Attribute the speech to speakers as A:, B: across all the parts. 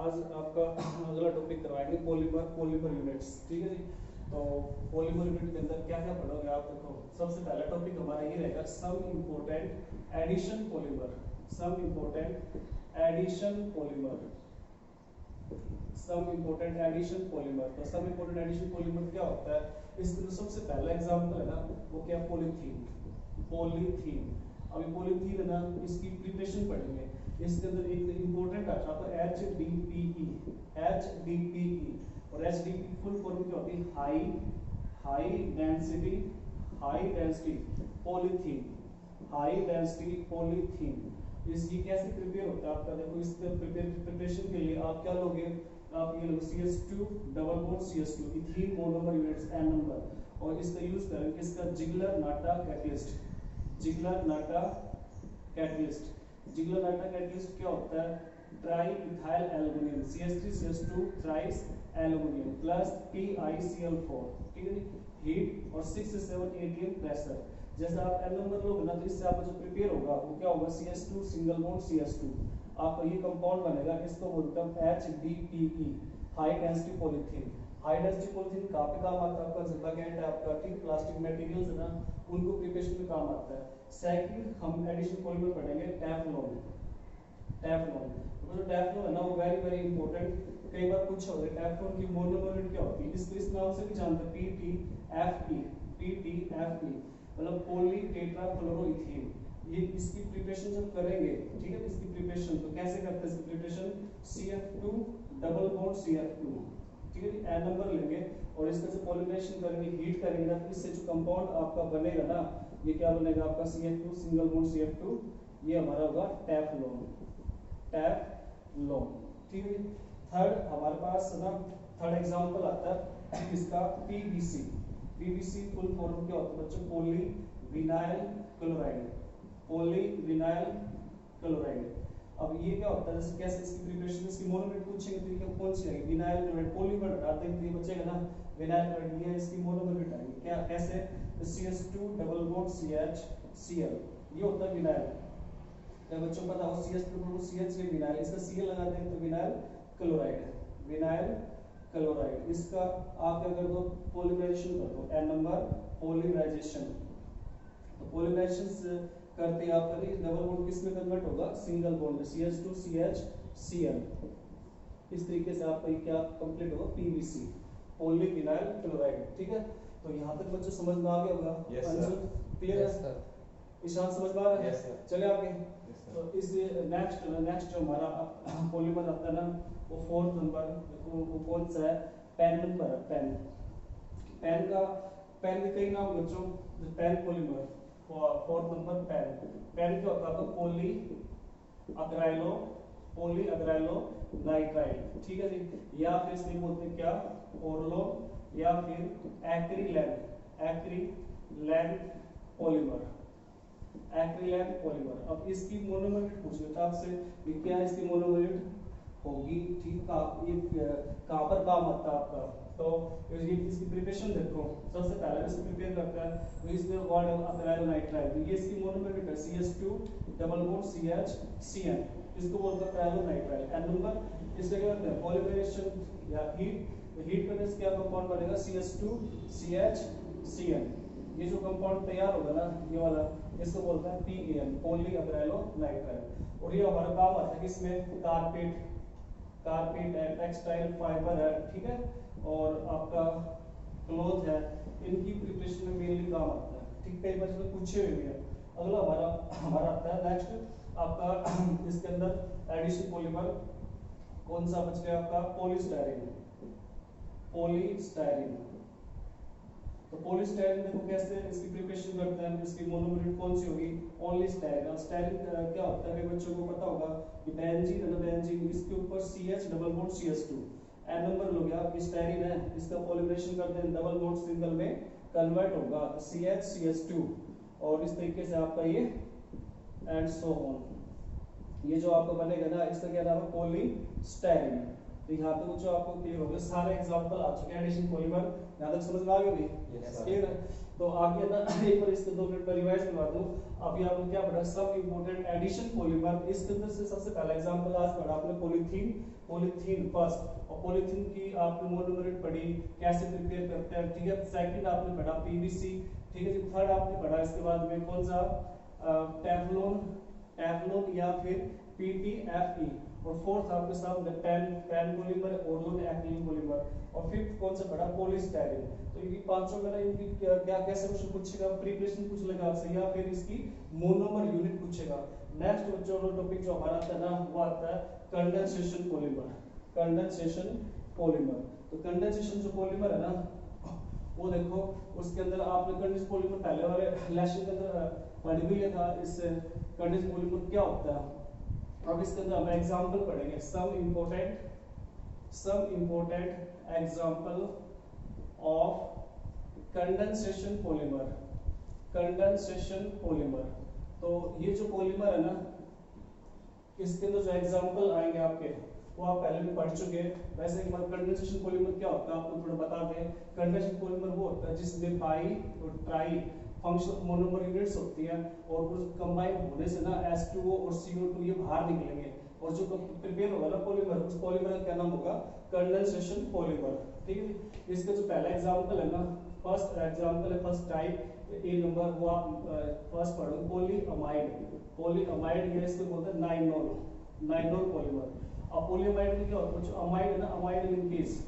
A: आज आपका अगला टॉपिक करवाएंगे पॉलीमर यूनिट्स। ठीक है जी। तो पॉलीमर यूनिट के अंदर क्या क्या पढ़ोगे आप? देखो, सबसे पहला टॉपिक हमारा ये रहेगा some important addition polymer. Some important addition polymer. Some important addition polymer. तो सम इम्पोर्टेंट एडिशन पॉलीमर क्या होता है? इसका जो सबसे पहला एग्जांपल है ना, वो क्या? पॉलीथीन। पॉलीथीन। अभी पॉलीथीन है ना, इसकी प्रिपरेशन पढ़ेंगे। इसके अंदर एक इंपॉर्टेंट आता है HDPE। HDPE और HDPE फुल फॉर्म क्या होती है? High density polythene. High density polythene. इस ये कैसे प्रिपेयर होता है आपका? देखो, इस प्रिपरेशन के लिए आप क्या लोगे? आप ये लोगे CH2 double bond CH2 ethene monomer units n number. और इसका यूज करेंगे इसका जिगलर नाटा कैटलिस्ट। जिगलर नाटा कैटलिस्ट। जिगलर नाटा कैटलिस्ट क्या होता है? Try ethyl aluminium CH3CH2 thrice aluminium plus TiCl4। ठीक है जी। हीट और 6 से 7 atm प्रेशर। जैसे आप n नंबर लोगे ना, तो इससे आपका जो प्रिपेयर होगा वो क्या होगा? CH2 सिंगल बॉन्ड CH2 आपका ये कंपाउंड बनेगा। इसको बोलते हैं HDPE, high density polythene. High density polythene कहाँ पे काम आता है आपका? जिब्बाकेंट है आपका, ठीक, प्लास्टिक मटेरियल्स है ना, उनको प्रिपरेशन में काम आता है। सेकंड हम एडिशन पॉलीमर पढ़ेंगे टेफ्लॉन। टेफ्लॉन, तो जो टेफ्लॉन है ना, वो वेरी वेरी इंपॉर्टेंट। कई बार पूछा होगा टेफ्लॉन की मोनोमर यूनिट क्या होती है? इस नाम से भी जानते हैं, PTFE। PTFE मतलब पॉली टेट्रा फ्लोरोइथीन। ये इसकी प्रिपरेशन जब करेंगे, ठीक है, इसकी प्रिपरेशन तो कैसे करते हैं? इसकी preparation CF2 double bond CF2, ठीक है, n नंबर लेंगे और इसका जो पॉलीमराइजेशन करेंगे, हीट करेंगे ना, तो इससे जो कंपाउंड आपका बनेगा ना, ये क्या बनेगा आपका? CF2 single bond CF2। ये हमारा होगा टेफ्लॉन। टेफ्लॉन, ठीक है। थर्ड हमारे पास ना, थर्ड एग्जांपल आता है इसका PVC। PVC फुल फॉर्म क्या होता है बच्चों? Poly vinyl chloride. Poly vinyl chloride. अब ये क्या होता है? जैसे कैसे इसकी प्रिपरेशन, इसकी मोनोमर पूछेंगे तो ये कौन सी आएगी? Vinyl chloride. पॉलीमर डालते हैं तो ये बचेगा ना विनाइल क्लोराइड। ये इसकी मोनोमर आएगी क्या? कैसे? CH2 डबल बॉन्ड CHCl, ये होता है विनाइल। क्या बच्चों पता हो? CH2 डबल बॉन्ड CH ये विनाइल, इसका Cl लगा दें तो विनाइल क्लोराइड है। Vinyl chloride. इसका आप क्या कर दो? पॉलीमराइजेशन कर दो, n नंबर पॉलीमराइजेशन। तो पॉलीमराइजेशन करते हैं आपका डबल बॉन्ड किस में कन्वर्ट होगा? सिंगल बॉन्ड में, CH2 CHCl। इस तरीके से आपका ये क्या कंप्लीट होगा? PVC, polyvinyl chloride. ठीक है, तो यहाँ तक बच्चों समझ में आ गया होगा?
B: Yes sir.
A: क्लियर है? ईशान समझ में आ रहा है?
B: Yes sir.
A: चले आगे। तो इस नेक्स्ट जो हमारा पॉलीमर आता है ना, वो फोर्थ नंबर, देखो वो कौन सा है? पेन नंबर है। पेन। पेन का, पेन के कई नाम बच्चों। PAN polymer, fourth number PAN. PAN क्या होता है आपका? Polyacrylonitrile. ठीक है जी। या फिर इसलिए बोलते हैं क्या? ओरलो या फिर एक्रिलैन पॉलीमर। एक्रिलैन पॉलीमर। अब इसकी मोनोमर यूनिट पूछ लेता आपसे कि क्या इसकी मोनोमर यूनिट होगी? ठीक, ये कहाँ पर काम आता है आपका? तो ये इसकी प्रिपरेशन देखो, सबसे पहले इसको प्रिपेयर करता है तो इसमें वर्ड अक्राइलोनाइट्राइल। तो ये इसकी मोनोमर यूनिट है CH2 डबल बॉन्ड CHCN। इसको बोलते हैं अक्राइलोनाइट्राइल। n number. इससे क्या करते हैं? पॉलीमराइजेशन या हीट करने से क्या कंपाउंड बनेगा? CH2 CHCN। ये जो कंपाउंड तैयार होगा ना, ये वाला, इसको बोलते हैं PAN, पॉली अक्राइलोनाइट्राइल। और ये हमारा काम आता है किसमें? कारपेट है, टेक्सटाइल फाइबर है, ठीक है, और आपका क्लॉथ है, इनकी प्रिपरेशन में मेनली काम आता है। ठीक, कई बार इसमें पूछे हुए हैं। अगला हमारा आता है नेक्स्ट आपका इसके अंदर एडिशन पॉलीमर कौन सा बच गया आपका? पॉलीस्टायरीन। पॉलीस्टायरीन। तो पॉलीस्टायरीन देखो कैसे इसकी प्रिपरेशन करते हैं। इसकी मोनोमर यूनिट कौन सी होगी? Only styrene. स्टायरीन क्या होता है? बच्चों को पता होगा कि बेंजीन है ना, बेंजीन, इसके ऊपर CH double bond CH2। n number लो गया, स्टायरीन है, इसका पॉलीमराइजेशन करते हैं, डबल बॉन्ड सिंगल में कन्वर्ट होगा तो CH CH2। और इस तरीके से आपका ये एंड सो ऑन, ये जो आपका बनेगा ना, इसका क्या नाम है? पॉलीस्टायरीन। तो यहाँ पे कुछ आपको क्लियर हो गया, सारे एग्जांपल आ चुके हैं एडिशन पॉलीमर, यहाँ तक समझ में आ गया भाई? क्लियर है। तो आगे ना एक बार इसके 2 मिनट में रिवाइज करवा दूं। अभी आपने क्या पढ़ा, सब इंपॉर्टेंट एडिशन पॉलीमर। इसके अंदर से सबसे पहला एग्जांपल आज पढ़ा आपने पॉलीथीन, पॉलीथीन फर्स्ट, और पॉलीथीन की आपने मोनोमरेट पढ़ी, कैसे प्रिपेयर करते हैं, ठीक है। सेकंड आपने पढ़ा पीवीसी, ठीक है जी। थर्ड आपने पढ़ा इसके बाद में कौन सा, टेफ्लॉन, टेफ्लॉन या फिर पीटीएफई, और फोर्थ आपके साथ PAN, PAN polymer, orlon acrylic polymer, और फिफ्थ कौन सा पढ़ा, पॉलीस्टाइरीन। तो ये पांचों में ना इनकी क्या कैसे क्वेश्चन पूछेगा, प्रिपरेशन पूछ लेगा आपसे, या फिर इसकी मोनोमर यूनिट पूछेगा। नेक्स्ट बच्चों टॉपिक जो हमारा आता है ना, वो आता है कंडेंसेशन पॉलीमर, कंडेंसेशन पॉलीमर। तो कंडेंसेशन जो पॉलीमर है ना, वो देखो उसके अंदर आपने कंडेंस पॉलीमर पहले वाले लेसन के अंदर पढ़ भी लिया था। इस कंडेंस पॉलीमर क्या होता है, अब इसके अंदर हम एग्जांपल पढ़ेंगे, some important example of condensation polymer, condensation polymer. तो ये जो पॉलीमर है ना, इसके अंदर जो एग्जांपल आएंगे आपके, वो आप पहले भी पढ़ चुके हैं। वैसे एक बार कंडेंसेशन पॉलीमर क्या होता है आपको थोड़ा बता दें। कंडेंसेशन पॉलीमर वो होता है जिसमें बाई और ट्राई फंक्शनल मोनोमर यूनिट्स होती हैं, और कुछ कंबाइन होने से ना H2O और CO2 ये बाहर निकलेंगे, और जो प्रिपेयर होगा ना पॉलीमर, उस पॉलीमर का क्या नाम होगा, कंडेंसेशन पॉलीमर, ठीक है। इसका जो पहला एग्जांपल है ना, फर्स्ट एग्जांपल है, फर्स्ट टाइप ए नंबर, वो आप फर्स्ट पढ़ो, पॉलीअमाइड, पॉलीअमाइड या इसको बोलते हैं नाइनोल, नाइनोल पॉलीमर। अब पॉलीअमाइड में क्या होता है, जो अमाइड है ना, amide linkage,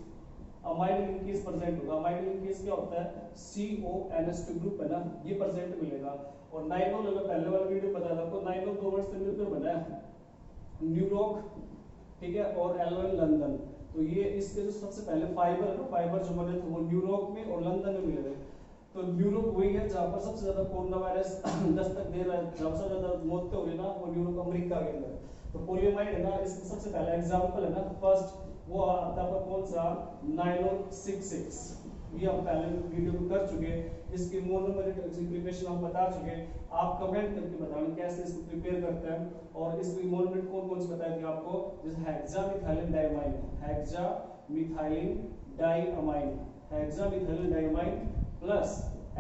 A: amide linkage present होगा। अमाइड लिंकेज क्या होता है, CONH2 ग्रुप है ना, ये प्रेजेंट मिलेगा। और नाइनोल अगर पहले वाला वीडियो बताया था आपको, नाइनोल 2 वर्ड से मिलकर बना है, न्यूरॉक, ठीक है, और एलोइन लंदन। तो ये इसके जो सबसे पहले फाइबर है ना, फाइबर जो बने थे वो न्यूरॉक में और लंदन में मिले थे। तो न्यूरॉक वही है जहां पर सबसे ज्यादा कोरोना वायरस दस्तक दे रहा है, जहां सबसे ज्यादा मौतें हो रही है ना, वो न्यूरॉक अमेरिका के अंदर। तो पॉलीअमाइड है ना, इसका सबसे पहला एग्जांपल है ना, फर्स्ट वो आता है कौन सा, नाइलोन 66, ये हम पहले वीडियो में कर चुके हैं। इसकी मोनोमर प्रिपरेशन हम बता चुके हैं। आप कमेंट करके बताएं कैसे इसको प्रिपेयर करते हैं, और इसकी मोनोमर कौन से बताएंगे आपको, जैसे hexamethylene diamine, hexamethylene diamine, hexamethylene diamine plus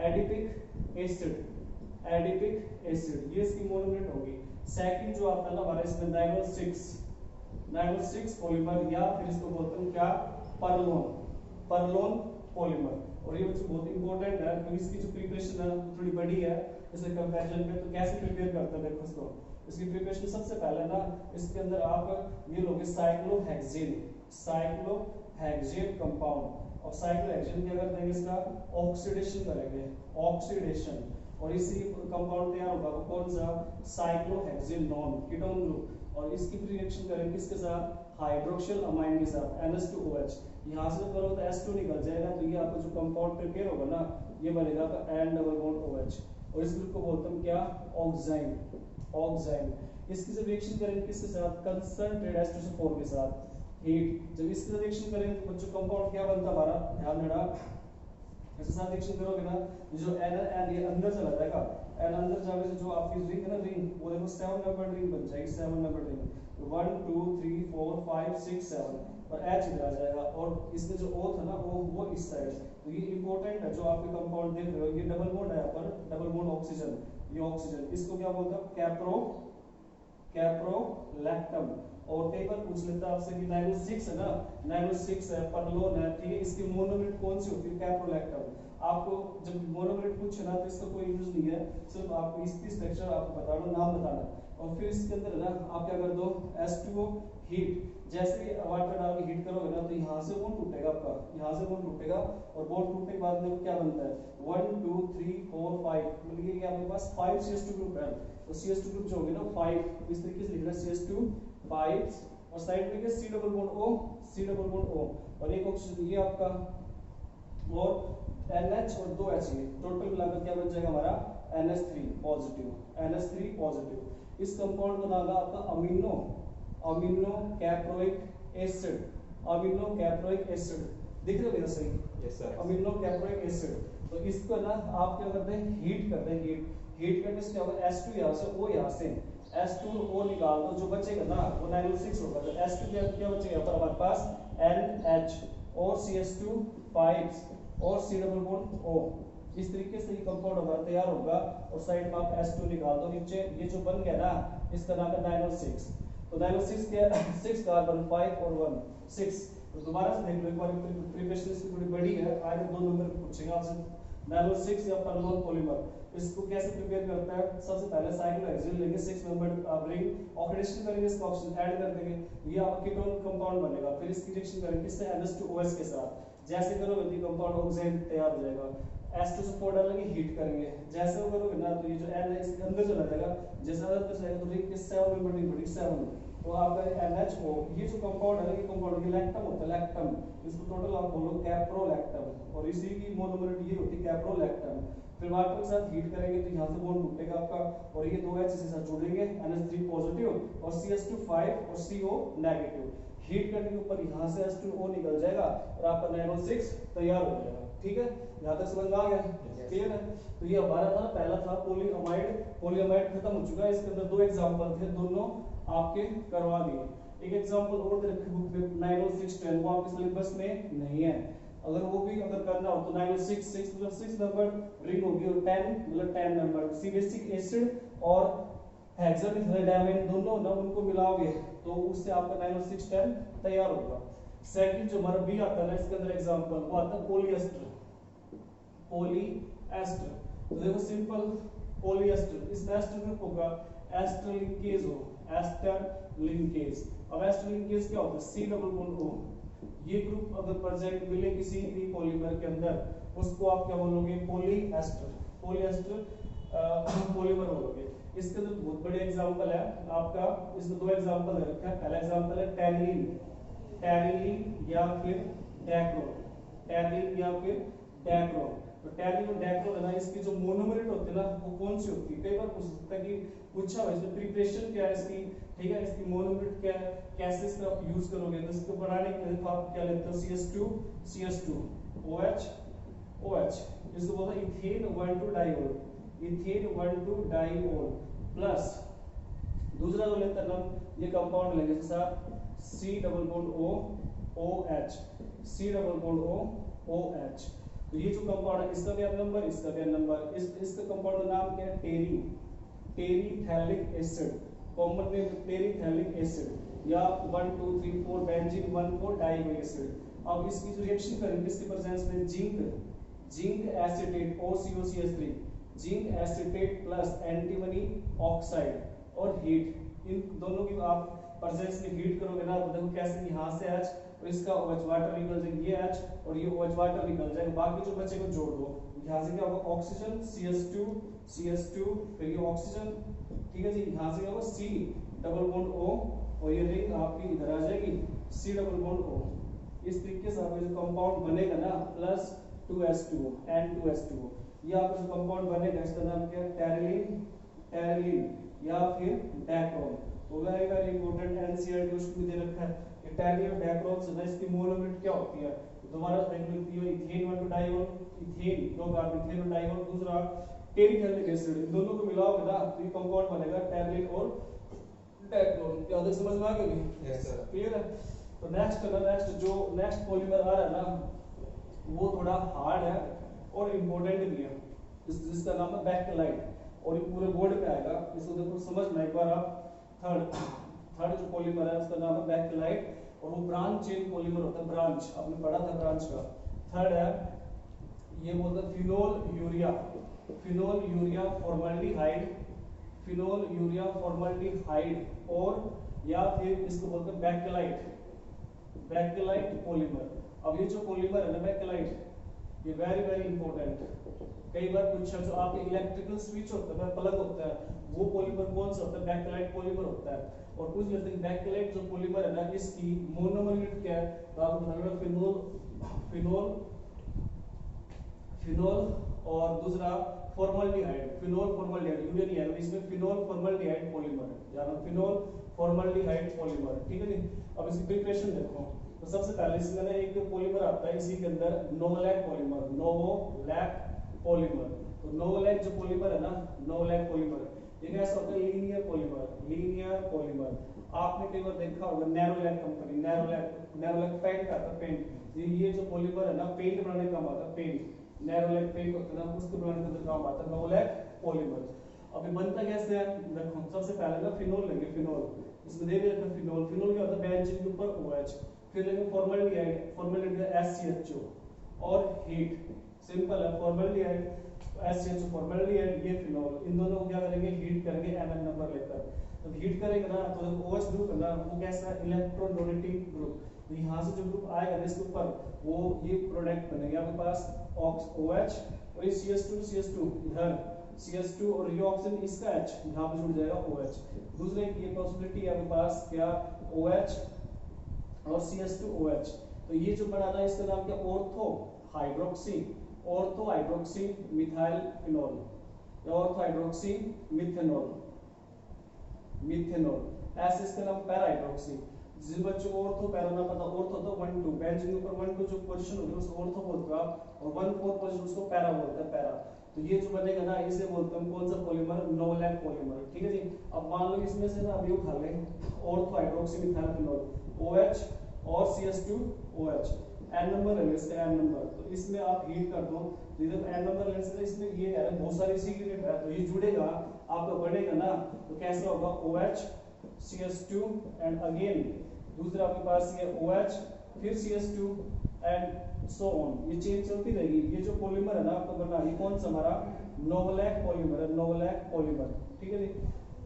A: adipic acid, adipic acid, ये इसकी मोनोमर होगी। सेकंड जो आता है ना हमारा इसमें नाइलोन 6, नाइलोन 6 पॉलीमर, या फिर इसको बोलते हैं क्या, परलोन, परलोन पॉलीमर। और ये बच्चों बहुत इंपॉर्टेंट है, तो इसकी जो प्रिपरेशन है थोड़ी बड़ी है इससे कंपैरिजन में। तो कैसे प्रिपेयर करते हैं देखो इसको, इसकी प्रिपरेशन सबसे पहले ना, इसके अंदर आप ये लोगे साइक्लोहेक्सेन, साइक्लोहेक्सेन कंपाउंड, और साइक्लोहेक्सेन क्या करते हैं, इसका ऑक्सीडेशन करेंगे, ऑक्सीडेशन, और इसी कंपाउंड तैयार होगा वो कौन सा, साइक्लोहेक्सेन नॉन कीटोन ग्रुप, और इसकी रिएक्शन करेंगे किसके साथ, हाइड्रोक्सिल अमाइन के साथ, NH2OH। यहाँ से करो तो H2 निकल जाएगा, तो ये आपका जो कंपाउंड प्रिपेयर होगा ना, ये बनेगा आपका N डबल बॉन्ड OH, और इस ग्रुप को बोलते हैं क्या, ऑक्साइन, ऑक्साइन। इसकी जब रिएक्शन करेंगे किसके साथ, कंसंट्रेटेड H2SO4 के साथ, हीट। जब इसकी रिएक्शन करेंगे तो बच्चों कंपाउंड क्या बनता है हमारा, ध्यान देना, इसके साथ रिएक्शन करोगे ना, जो N ये अंदर चला जाएगा, N अंदर जाने से जो आपकी रिंग है ना, रिंग, वो देखो 7 नंबर रिंग बन जाएगी, 7 नंबर रिंग, 1 2 3 4 5 6 7, और H इधर आ जाएगा, और इसमें जो O था ना, वो इस साइड। तो ये इंपॉर्टेंट है जो आपके कंपाउंड देख रहे हो, ये डबल बॉन्ड है यहाँ पर, डबल बॉन्ड ऑक्सीजन, ये ऑक्सीजन, इसको क्या बोलते हैं, कैप्रो, कैप्रोलैक्टम। और कई बार पूछ लेता है आपसे कि नाइलोन 6 है ना, नाइलोन 6 है, परलोन है, ठीक है, इसकी मोनोमर कौन सी होती है, कैप्रोलैक्टम। आपको जब मोनोमर पूछे ना, तो इसका कोई यूज नहीं है, सिर्फ आपको इसकी स्ट्रक्चर आपको बताना, नाम बताना, और फिर इसके अंदर ना आप क्या कर दो, H2O हीट, जैसे ही वाटर डाल के हीट करोगे ना, तो यहाँ से बॉन्ड टूटेगा आपका, यहाँ से बॉन्ड टूटेगा, और बॉन्ड टूटने के बाद में क्या बनता है, 1 2 3 4 5, मतलब ये आपके पास 5 CH2 ग्रुप है। तो CH2 ग्रुप जो होगी ना 5, इस तरीके से लिखना, CH2 5, और साइड में C double bond O, C double bond O, और एक ऑक्सीजन ये आपका, और NH और 2 H, टोटल मिलाकर क्या बन जाएगा हमारा, NH3 पॉजिटिव, NH3 पॉजिटिव। इस कंपाउंड का नाम है आपका amino, amino caproic acid, amino caproic acid, दिख रहा है सही,
B: yes sir,
A: amino caproic acid. तो इसको ना आप क्या करते हैं, हीट करते हैं, हीट करने से क्या होगा, H2 यहाँ से, O यहाँ से, H2O निकाल दो, जो बचेगा ना वो 906 होगा। तो H2 क्या बचेगा पर हमारे पास NH और CH2 5 और C डबल बॉन्ड O। इस तरीके से ये कंपाउंड हमारा तैयार होगा। और साइड में आप H2 निकाल दो, नीचे ये जो बन गया ना इसका नाम है 906। तो 906 के 6 कार्बन 5 और 1 6। तो दोबारा से देख लो एक बार, प्रिपरेशन इसकी थोड़ी बड़ी है, आगे 2 नंबर पूछेगा आपसे। 906 या परमाणु पॉलीमर, इसको कैसे प्रिपेयर करता है? सबसे पहले साइक्लोहेक्सेन लेंगे 6 मेंबर्ड रिंग, ऑक्सीडेशन करेंगे, इसका ऑक्सीजन ऐड कर देंगे, ये आपका कीटोन कंपाउंड बनेगा। फिर इसकी रिएक्शन करेंगे किससे? NH2OH के साथ। जैसे करोगे तो कंपाउंड ऑक्सीजन तैयार हो जाएगा। H2SO4 डालेंगे, हीट करेंगे, जैसे वो करोगे ना तो ये जो N है इसके अंदर चला जाएगा, जैसे अंदर चला जाएगा तो रिंग किस 7 मेंबर्ड रिंग बनेगी 7। तो आपका NHO, ये जो कंपाउंड है ये कंपाउंड ये लैक्टम होता है, लैक्टम, इसको टोटल आप बोलो कैप्रोलैक्टम, और इसी की मोनोमर ये होती है कैप्रोलैक्टम। फिर वाटर के साथ हीट करेंगे तो यहाँ से बॉन्ड टूटेगा आपका, और ये 2 H से साथ जुड़ेंगे, NH3 पॉजिटिव और CH2 5 और CO नेगेटिव। हीट करने के ऊपर यहाँ से H2O निकल जाएगा और आपका 906 तैयार हो जाएगा। ठीक है, यहाँ तक समझ में आ गया? क्लियर है? तो ये हमारा था पहला था पॉलीअमाइड। पॉलीअमाइड खत्म हो चुका है, इसके अंदर 2 एग्जांपल थे, दोनों आपके करवा दिए। एक एग्जांपल और दे रखे बुक में 90610, वो आपके सिलेबस में नहीं है। अगर वो भी अगर करना हो तो 906 मतलब 6 नंबर रिंग होगी और 10 मतलब 10 नंबर सी बेसिक एसिड और हेक्सामिथाइलडाइमिन दोनों ना उनको मिलाओगे तो उससे आपका 90610 तैयार होगा। सेकंड जो हमारा बी आता है ना इसके अंदर एग्जांपल वो आता है पॉलीएस्टर। पॉलीएस्टर तो देखो सिंपल पॉलीएस्टर, इस एस्टर में होगा एस्टर लिंकेज हो, एस्टर लिंकेज। अब एस्टर लिंकेज क्या होता है? C डबल बॉन्ड O, ये ग्रुप अगर प्रेजेंट मिले किसी भी पॉलीमर के अंदर उसको आप क्या बोलोगे? पॉलीएस्टर। पॉलीएस्टर पॉलीमर बोलोगे। इसके अंदर बहुत बड़े एग्जांपल है आपका, इसमें 2 एग्जांपल दे रखा है। पहला एग्जांपल है टैनिलीन, टैनिलीन या फिर डैक्रोन, टैनिलीन या फिर डैक्रोन। तो टैनिलीन और डैक्रोन है ना, इसकी जो मोनोमर होती है ना वो कौन सी होती है? कई बार पूछ सकता है कि पूछा है इसमें प्रिपरेशन क्या है इसकी, ठीक है, इसकी मोनोमर क्या है, कैसे इसका आप यूज करोगे? तो इसको बनाने के लिए आप क्या लेते हो? CH2 OH OH, इसको बोलते हैं ethane 1,2 diol, ethane 1,2 diol plus दूसरा जो लेते हैं ना ये कंपाउंड लेंगे इसके साथ C double bond O OH, C double bond O OH। तो ये जो कंपाउंड है इसका क्या नंबर, इसका क्या नंबर, इसका कंपाउंड का नाम क्या है? टेरिथैलिक एसिड, कॉमन नेम टेरिथैलिक एसिड या 1 2 3 4 बेंजीन 1,4 डाइओ एसिड। अब इसकी जो रिएक्शन करेंगे इसके प्रेजेंस में zinc acetate OCOCH3, zinc acetate plus antimony oxide और हीट, इन दोनों की आप प्रेजेंस में हीट करोगे ना तो देखो कैसे यहाँ से H और इसका OH वाटर निकल जाएगा, ये H और ये OH वाटर निकल जाएगा, बाकी जो बचे को जोड़ दो, यहाँ से क्या होगा? ऑक्सीजन CH2 फिर ये ऑक्सीजन, ठीक है जी, यहाँ से क्या होगा? C डबल बॉन्ड O और ये रिंग आपकी इधर आ जाएगी C डबल बॉन्ड O। इस तरीके से आपका जो कंपाउंड बनेगा ना प्लस 2H2O N2H2O, ये आपका जो कंपाउंड बनेगा इसका नाम क्या है? टेरिलीन या फिर डैक्रोन। तो वेरी वेरी इंपॉर्टेंट एनसीईआरटी उसमें दे रखा है कि टेरिलीन और डैक्रोन से ना इसकी मोलर क्या होती है? दोबारा देख लेती है ethane 1,2 diol, ethane 2 carbon ethane और डाइओल, दूसरा टेरिथैलिक एसिड, इन दोनों को मिलाओगे ना तो ये कंपाउंड बनेगा टेरिलीन और डैक्रोन। क्या तक समझ में आ गया? यस सर, क्लियर है? तो नेक्स्ट पॉलीमर आ रहा है ना वो थोड़ा हार्ड है और इम्पोर्टेंट भी है, जिसका नाम है बैकलाइट, और ये पूरे बोर्ड पे आएगा, इसको देखो समझना एक बार आप। थर्ड जो पॉलीमर है उसका नाम है बैकलाइट और वो ब्रांच चेन पॉलीमर होता है, ब्रांच आपने पढ़ा था ब्रांच का। थर्ड है ये बोलते हैं फिनोल यूरिया फॉर्मल्डिहाइड और या फिर इसको बोलते हैं बैकलाइट पॉलीमर। अब ये जो पॉलीमर है ना बैकलाइट, ये वेरी वेरी इंपॉर्टेंट, कई बार पूछा जो आपके इलेक्ट्रिकल स्विच होता है प्लग होता है वो पॉलीमर कौन सा होता है? बैकलाइट पॉलीमर होता है। और पूछ लेते हैं बैकलाइट जो पॉलीमर है ना इसकी मोनोमर यूनिट क्या है? तो आपको बताना फिनोल और दूसरा फॉर्मल्डिहाइड, यूरिया नहीं है इसमें, फिनोल फॉर्मल्डिहाइड पॉलीमर है, यानी फिनोल फॉर्मल्डिहाइड पॉलीमर, ठीक है जी। अब इसकी प्रिपरेशन देखो, तो सबसे पहले इसमें ना एक पॉलीमर आता है इसी के अंदर नोवोलैक पॉलीमर। तो नोवोलैक जो पॉलीमर है ना, नोवोलैक पॉलीमर एक ऐसा होता है लीनियर पॉलीमर। लीनियर पॉलीमर आपने कई बार देखा होगा, नैरोलैक कंपनी, नैरोलैक पेंट आता है, पेंट। ये जो पॉलीमर है ना, पेंट बनाने का काम आता है, पेंट। नैरोलैक पेंट होता है ना, उसको बनाने का काम आता है नोलैक पॉलीमर। अब ये बनता कैसे है, देखो सबसे पहले ना फिनोल लेंगे, फिनोल इसमें दे दिया था फिनोल। फिनोल क्या होता है, बेंजीन के ऊपर OH, फिर लेंगे फॉर्मल्डिहाइड, फॉर्मल्डिहाइड SCHO और हीट। सिंपल है, फॉर्मल्डिहाइड SCHO फॉर्मल्डिहाइड, ये फिनोल, इन दोनों को क्या करेंगे, हीट करेंगे Mn नंबर लेकर। जब हीट करेंगे ना तो OH ग्रुप है ना, वो कैसा है, इलेक्ट्रॉन डोनेटिंग ग्रुप। तो यहाँ से जो ग्रुप आएगा ना इसके ऊपर, वो ये प्रोडक्ट बनेगा आपके पास OH, और ये CH2 इधर CH2, और ये ऑक्सीजन इसका H यहाँ पे जुड़ जाएगा OH। दूसरे की पॉसिबिलिटी है आपके पास क्या, OH और CH2OH। तो ये जो बना था इसका नाम क्या, ऑर्थो हाइड्रोक्सी मिथाइल फिनोल, या ऑर्थो हाइड्रोक्सी मिथेनॉल, मिथेनॉल। ऐसे इसका नाम पैरा हाइड्रोक्सी। जिन बच्चों को ऑर्थो पैरा ना पता, ऑर्थो तो 1 2 बेंजीन के ऊपर 1 2 जो पोजीशन होगी उसको ऑर्थो बोलते हैं आप, और 1 4 पोजीशन उसको पैरा बोलते हैं, पैरा। तो ये जो बनेगा ना, इसे बोलते हैं कौन सा पॉलीमर, नोलैक पॉलीमर। ठीक है जी। अब मान लो इसमें से ना अभी उठा लें ortho hydroxy methyl phenol, OH और CH2OH, N नंबर है इसका, N नंबर। तो इसमें आप हीट कर दो, तो जब N नंबर लेने से इसमें ये है बहुत सारी सी यूनिट है, तो ये जुड़ेगा आपका बढ़ेगा ना, तो कैसा होगा, OH CH2 एंड अगेन दूसरा आपके पास ये OH, फिर CH2 एंड सो ऑन, ये चेंज चलती रहेगी। ये जो पॉलीमर है ना आपको बना, ये कौन सा हमारा नोवलैक पॉलीमर है, नोवलैक पॉलीमर। ठीक है जी।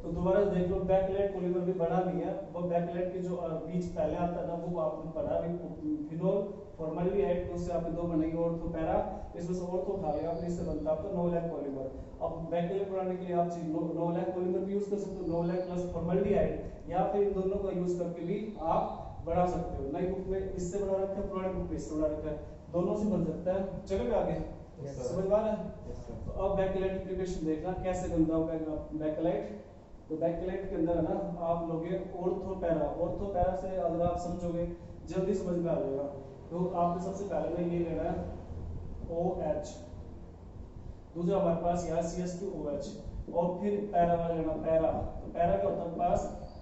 A: तो दोबारा देख लो, बैकलाइट पॉलीमर भी बना दिया। वो बैकलाइट के जो बीच पहले आता है ना, वो आपने पढ़ा भी, फिनोल फॉर्मल्डिहाइड, तो उससे आपने दो बनेगी ऑर्थो पैरा, इसमें से ऑर्थो उठा लिया आपने, इससे बनता है आपका नोवलैक पॉलीमर। अब बैकलाइट बनाने के लिए आप नोवलैक पॉलीमर भी यूज कर सकते हो, नोवलैक प्लस फॉर्मल्डिहाइड, या फिर इन दोनों का यूज करके भी आप बना सकते हो। नई बुक में इससे बना रखा है, पुरानी बुक में इससे बना रखा है, दोनों से बन सकता है। चलेगा आगे, समझ में आ रहा है? तो अब बैकलाइट की प्रिपरेशन देखना कैसे बनता है बैकलाइट। तो बैकलाइट के अंदर है ना, आप लोगे ऑर्थो पैरा, ऑर्थो पैरा से अगर आप समझोगे जल्दी समझ में आ जाएगा। तो आपने सबसे पहले में ये लेना है OH, दूसरा हमारे पास यहाँ CH2OH, और फिर पैरा वाला लेना, पैरा। तो पैरा क्या होता है पास,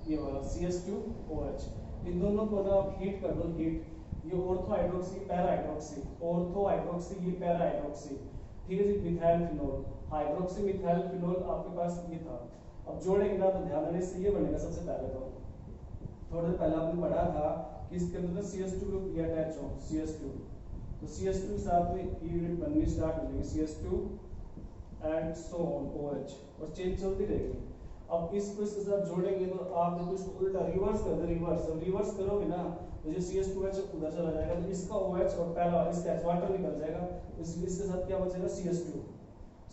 A: ये वाला CH2OH। इन दोनों को ना आप हीट कर दो, हीट, ये ortho hydroxy para hydroxy, ortho hydroxy ये पैरा हाइड्रोक्सी। ठीक है जी। Methyl phenol, hydroxy methyl phenol आपके पास ये था। अब जोड़ेंगे ना तो ध्यान देने से ये बनेगा सबसे पहले। तो थोड़ा देर पहले आपने पढ़ा था कि इसके अंदर CH2 ग्रुप ये अटैच हो, CH2, तो CH2 के साथ में ये यूनिट बननी स्टार्ट हो जाएगी, CH2 and so on OH, और चेंज चलती रहेगी। अब इसको इसके साथ जोड़ेंगे तो आप देखो इसको उल्टा रिवर्स कर दो, रिवर्स, अब रिवर्स करोगे ना तो जो CH2OH उधर चला जाएगा, तो इसका OH और पहला इसका H वाटर निकल जाएगा, इसके साथ क्या बचेगा,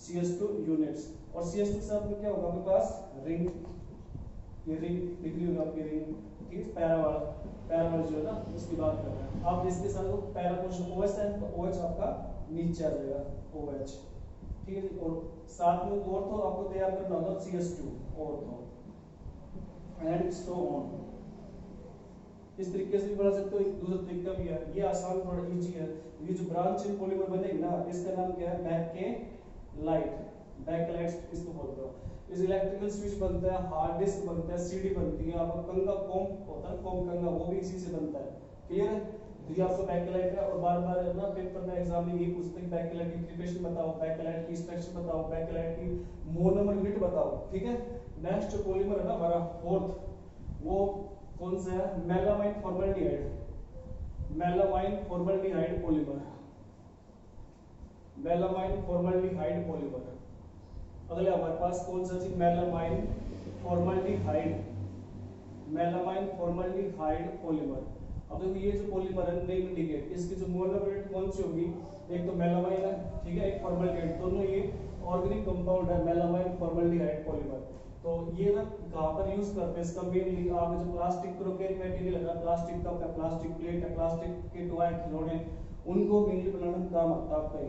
A: CH2 यूनिट्स। और CH2 के साथ में क्या होगा आपके पास, रिंग, ये रिंग निकली होगी आपकी रिंग। ठीक है, पैरा वाला जो है ना उसकी बात कर रहे हैं। अब इसके साथ पैरा पोर्शन OH है, तो OH आपका नीचे आ जाएगा, OH। ठीक है जी। और साथ में ऑर्थो आपको तैयार करना होगा, CH2 ortho and so on. इस तरीके से भी बना सकते हो, एक दूसरा तरीका भी है, ये आसान थोड़ा इजी है। ये जो ब्रांच पॉलीमर बनेगी ना, इसका नाम क्या है, बैकलाइट, बैकलाइट इसको बोलते हो। इस इलेक्ट्रिकल स्विच बनता है, हार्ड डिस्क बनता है, सीडी बनती है, आपका कंगा कॉम होता है, कॉम कंगा, वो भी इसी से बनता है। क्लियर है? तो ये आपका बैकलाइट है। और बार-बार है ना पेपर में एग्जाम में ये पूछते हैं बैकलाइट की प्रिपरेशन बताओ, बैकलाइट की स्ट्रक्चर बताओ, बैकलाइट की मोनोमर यूनिट बताओ। ठीक है। नेक्स्ट पॉलीमर है ना हमारा फोर्थ, वो कौन सा है, melamine formaldehyde, melamine formaldehyde polymer, melamine formaldehyde polymer. अगले हमारे पास कौन सा चीज, melamine formaldehyde, melamine formaldehyde polymer. अब देखो ये जो पॉलीमर है नेम इंडिकेट, इसकी जो मोलर वेट कौन सी होगी, एक तो मेलामाइन है, ठीक है, एक फॉर्मल्डिहाइड, दोनों ये ऑर्गेनिक कंपाउंड है, मेलामाइन फॉर्मल्डिहाइड पॉलीमर। तो ये ना कहां पर यूज करते हैं इसका, मेनली आप जो प्लास्टिक क्रोकेट मटेरियल है, प्लास्टिक कप है, प्लास्टिक प्लेट है, प्लास्टिक के टॉय खिलौने, उनको मेनली बनाने में काम आता है आपका।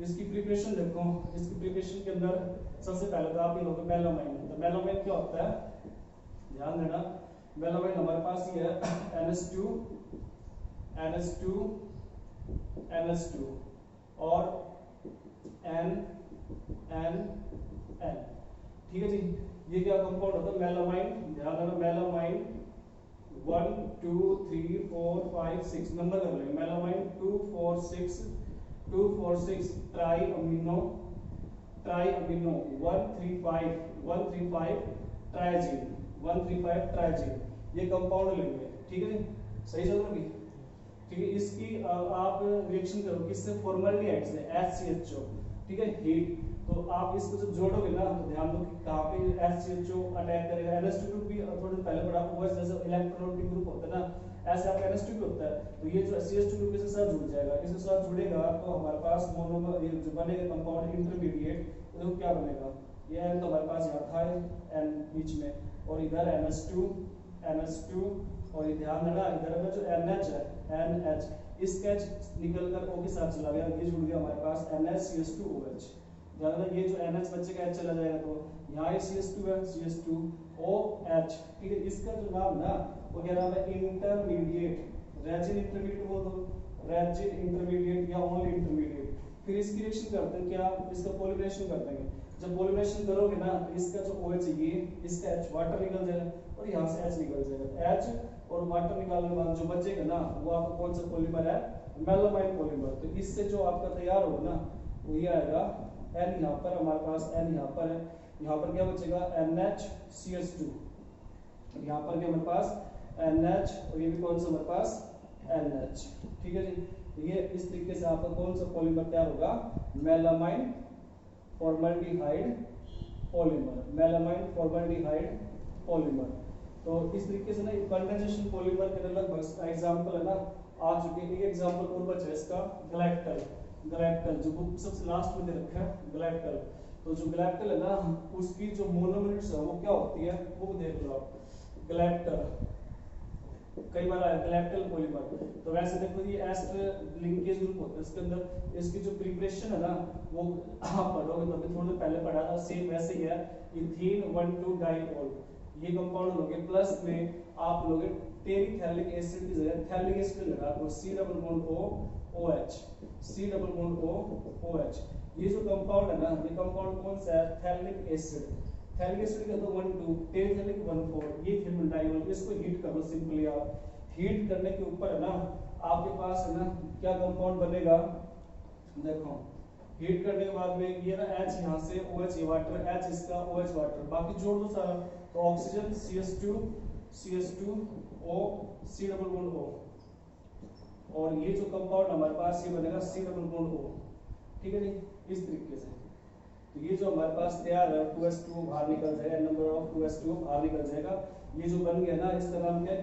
A: इसकी प्रिपरेशन देखो, इसकी प्रिपरेशन के अंदर सबसे पहले तो आप ये लोगे मेलामाइन। तो मेलामाइन क्या होता है, ध्यान देना, मेलामाइन हमारे पास ये है NH2 और N। ठीक है जी। ये क्या कंपाउंड होता है, मेलामाइन, ध्यान रखना मेलामाइन 1 2 3 4 5 6 नंबर कर लेंगे, मेलामाइन 2 4 6 ट्राई अमीनो 135 ट्राइजीन, ये कंपाउंड लेंगे, ठीक है जी। सही चल रहा है, ठीक है। इसकी आप रिएक्शन करो किससे, फॉर्मल्डिहाइड से HCHO, ठीक है, हीट। तो आप इसको जब जोड़ोगे ना तो ध्यान दो कि कहां पे HCHO अटैक करेगा। NH2 भी थोड़े पहले पढ़ा हुआ है, जैसे इलेक्ट्रोनेगेटिव ग्रुप होता है ना, ऐसे आपका NH2 भी होता है। तो ये जो CH2 ग्रुप इसके साथ जुड़ जाएगा, इसके साथ जुड़ेगा तो हमारे पास मोनोमर ये जो बनेगा कंपाउंड इंटरमीडिएट, तो क्या बनेगा, ये N तो हमारे पास यहाँ था N बीच में, और इधर NH2 और ये ध्यान देना इधर में जो NH है NH, इसका H निकल कर O के साथ चला गया, ये जुड़ गया हमारे पास NH-CH2OH। ध्यान देना ये जो NH बच्चे का H चला जाएगा तो यहाँ CH2 है CH2OH, ठीक है। इसका जो नाम ना वो क्या नाम है, इंटरमीडिएट, रेजिन इंटरमीडिएट बोल दो, रेजिन इंटरमीडिएट या ओनली इंटरमीडिएट। फिर इसकी रिएक्शन करते हैं क्या, इसका पॉलीमराइजेशन कर देंगे। जब पॉलीमराइजेशन करोगे ना तो इसका जो OH है ये, इसका H वाटर निकल जाएगा और यहाँ से H निकल जाएगा, H और वाटर निकालने के बाद जो बचेगा ना वो आपका कौन सा पॉलीमर है, मेलामाइन पॉलीमर। तो इससे जो आपका तैयार होगा ना वो ये आएगा N, यहाँ पर हमारे पास N यहाँ पर है, यहाँ पर क्या बचेगा NH-CH2, यहाँ पर क्या हमारे पास NH और ये भी कौन सा हमारे पास NH, ठीक है जी। तो ये इस तरीके से आपका कौन सा पॉलीमर तैयार होगा, melamine formaldehyde polymer, melamine formaldehyde polymer. तो इस तरीके से ना कंडेंसेशन पॉलीमर के लगभग एग्जांपल है ना आ चुके हैं। एक एग्जांपल और बचा है इसका, गलैक्टल जो बुक सबसे लास्ट में दे रखा है गलैक्टल। तो जो गलैक्टल है ना उसकी जो मोनोमर्स है वो क्या होती है वो देख लो आप, गलैक्टल कई बार आया गलैक्टल पॉलीमर। तो वैसे देखो ये एस्टर लिंकेज ग्रुप होता है इसके अंदर, इसकी जो प्रिपरेशन है ना वो आप पढ़ोगे तो अभी थोड़ा पहले पढ़ा था, सेम वैसे ही है, इथीन 1,2 डाइऑल, ये कंपाउंड लोगे प्लस में आप लोगे टेरिथैलिक एसिड की जगह थैलिक एसिड लगा दो, C double bond O OH, C double bond O OH। ये जो कंपाउंड है ना ये कंपाउंड कौन सा है, थैलिक एसिड, थैलिक एसिड का तो 1,2 टेरिथैलिक 1,4, ये थियोमेटाइल। इसको हीट करो सिंपली, आप हीट करने के ऊपर है ना आपके पास है ना क्या कंपाउंड बनेगा, देखो हीट करने के बाद में ये ना H यहाँ से OH ये वाटर, H इसका OH वाटर, बाकी जोड़ दो सारा तो oxygen CH2O C double bond O, और ये जो कंपाउंड हमारे पास ये बनेगा C डबल बॉन्ड O, ठीक है जी। इस तरीके से तो ये जो हमारे पास तैयार है 2s2 बाहर निकल जाएगा, नंबर ऑफ 2s2 बाहर निकल जाएगा। ये जो बन गया ना इसका नाम क्या है,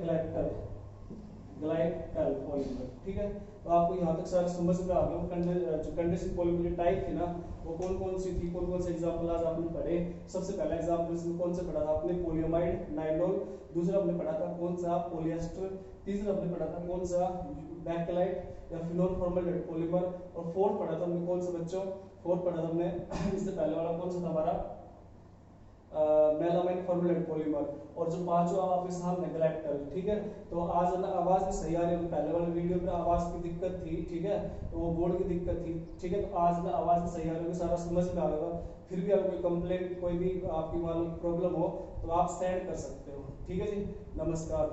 A: ग्लाइकल पॉलीमर, ठीक है। तो आपको यहाँ तक सारा समझ में आ गया। जो कंडेंसेशन पॉलीमर टाइप थी ना वो कौन कौन सी थी, कौन कौन से एग्जांपल आज आपने पढ़े। सबसे पहला एग्जांपल इसमें कौन सा पढ़ा था आपने, पोलियमाइड नाइलॉन, दूसरा हमने पढ़ा था कौन सा पॉलिएस्टर, तीसरा हमने पढ़ा था कौन सा बैकलाइट या फिनोल फॉर्मल्डिहाइड पॉलीमर, और फोर्थ पढ़ा था हमने कौन सा बच्चों, फोर्थ पढ़ा था हमने इससे पहले वाला कौन सा था हमारा, मेलामाइन फॉर्मल्डिहाइड पॉलीमर, और जो पांचवा आपके सामने गलैक्टल, ठीक है। तो आज ना आवाज भी सही आ रही है, पहले वाले वीडियो में आवाज की दिक्कत थी, ठीक है, तो वो बोर्ड की दिक्कत थी, ठीक है। तो आज ना आवाज भी सही आ रही है, सारा समझ में आ गया। फिर भी अगर कोई कंप्लेंट कोई भी आपकी मालूम प्रॉब्लम हो तो आप सेंड कर सकते हो, ठीक है जी। नमस्कार।